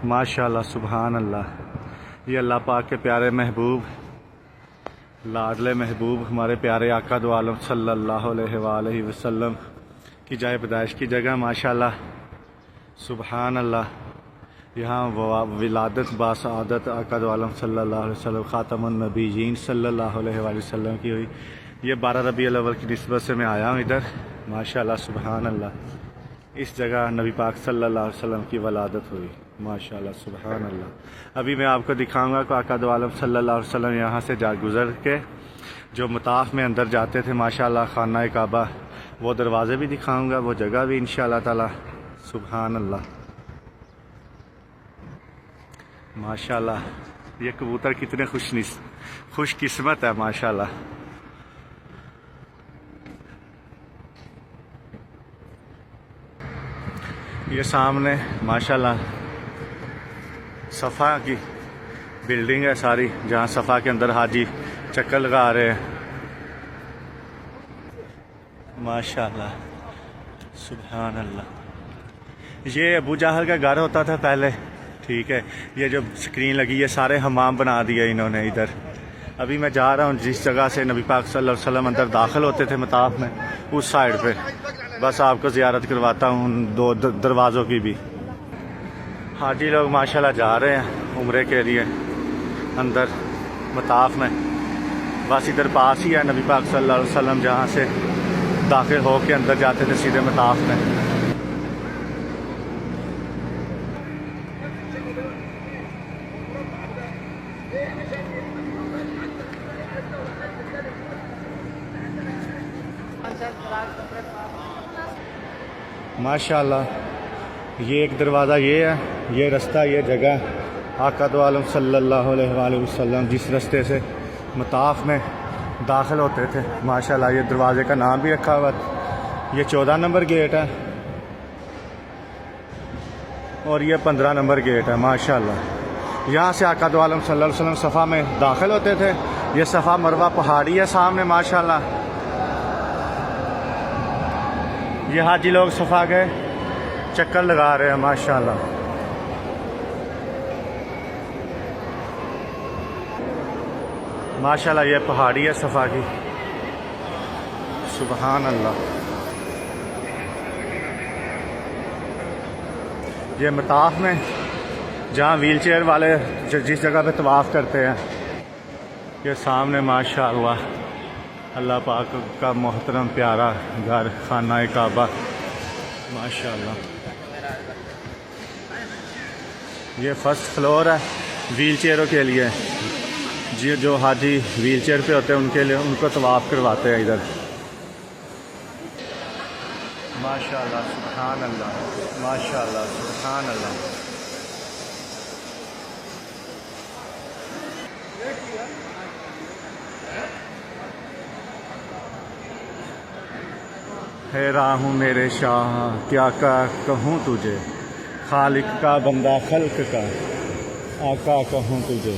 माशाल्लाह सुभान अल्लाह। ये अल्लाह पाक के प्यारे महबूब, लाडले महबूब, हमारे प्यारे आका दो आलम सल्लल्लाहु अलैहि वसल्लम की जाए पैदाइश की जगह माशाल्लाह सुभान अल्लाह। यहाँ विलादत बासआदत आका दो आलम सल्लल्लाहु अलैहि वसल्लम ख़ातमुन नबीयीन सल्लल्लाहु अलैहि वसल्लम की हुई। ये 12 रबीउल अव्वल की निस्बत से मैं आया हूँ इधर माशाल्लाह सुभान अल्लाह। इस जगह नबी पाक सल्लल्लाहु अलैहि वसल्लम की वलादत हुई माशाल्लाह सुभान अल्लाह। अभी मैं आपको दिखाऊंगा कि आका दो आलम सल्लल्लाहु अलैहि वसल्लम यहाँ से जा गुज़र के जो मताफ में अंदर जाते थे माशाल्लाह खाना काबा, वो दरवाज़े भी दिखाऊंगा, वो जगह भी इंशाअल्लाह ताला सुभान अल्लाह माशाल्लाह। ये कबूतर कितने खुशकिस्मत है माशाल्लाह। ये सामने माशाल्लाह सफ़ा की बिल्डिंग है सारी, जहाँ सफ़ा के अंदर हाजी चक्कर लगा रहे हैं माशाल्लाह सुभान अल्लाह। ये अबू जहल का घर होता था पहले, ठीक है। ये जो स्क्रीन लगी है सारे हमाम बना दिए इन्होंने इधर। अभी मैं जा रहा हूँ जिस जगह से नबी पाक सल्लल्लाहु अलैहि वसल्लम अंदर दाखिल होते थे मताफ में, उस साइड पे बस आपको ज़ियारत करवाता हूँ दो दरवाज़ों की भी। हाजी लोग माशाल्लाह जा रहे हैं उम्रे के लिए अंदर मताफ में। बस इधर पास ही है नबी पाक सल्लल्लाहु अलैहि वसल्लम जहाँ से दाखिल हो के अंदर जाते थे सीधे मताफ में। माशाल्लाह ये एक दरवाज़ा ये है, ये रास्ता, ये जगह आका दो आलम सल्लल्लाहु अलैहि वसल्लम जिस रास्ते से मताफ में दाखिल होते थे माशाल्लाह। ये दरवाज़े का नाम भी रखा हुआ। ये 14 नंबर गेट है और ये 15 नंबर गेट है माशाल्लाह। यहाँ से आका दो आलम सल्लल्लाहु अलैहि वसल्लम सफ़ा में दाखिल होते थे। ये सफ़ा मरवा पहाड़ी है सामने माशाल्लाह। ये हाजी लोग सफ़ा के चक्कर लगा रहे हैं माशाल्लाह। माशाल्लाह ये पहाड़ी है सफ़ा की सुभान अल्लाह। ये मताफ में जहाँ व्हील चेयर वाले जिस जगह पे तवाफ़ करते हैं, ये सामने माशाल्लाह अल्लाह पाक का मोहतरम प्यारा घर खाना काबा माशाल्लाह। ये फर्स्ट फ्लोर है व्हील चेयरों के लिए, जी जो हाजी व्हील चेयर पे होते हैं उनके लिए, उनको तवाफ़ करवाते हैं इधर माशाल्लाह सुभान अल्लाह माशाल्लाह सुभान अल्लाह। हैरान हूँ मेरे शाह क्या कहूँ तुझे, खालिक का बंदा खल्क का आका कहूँ तुझे।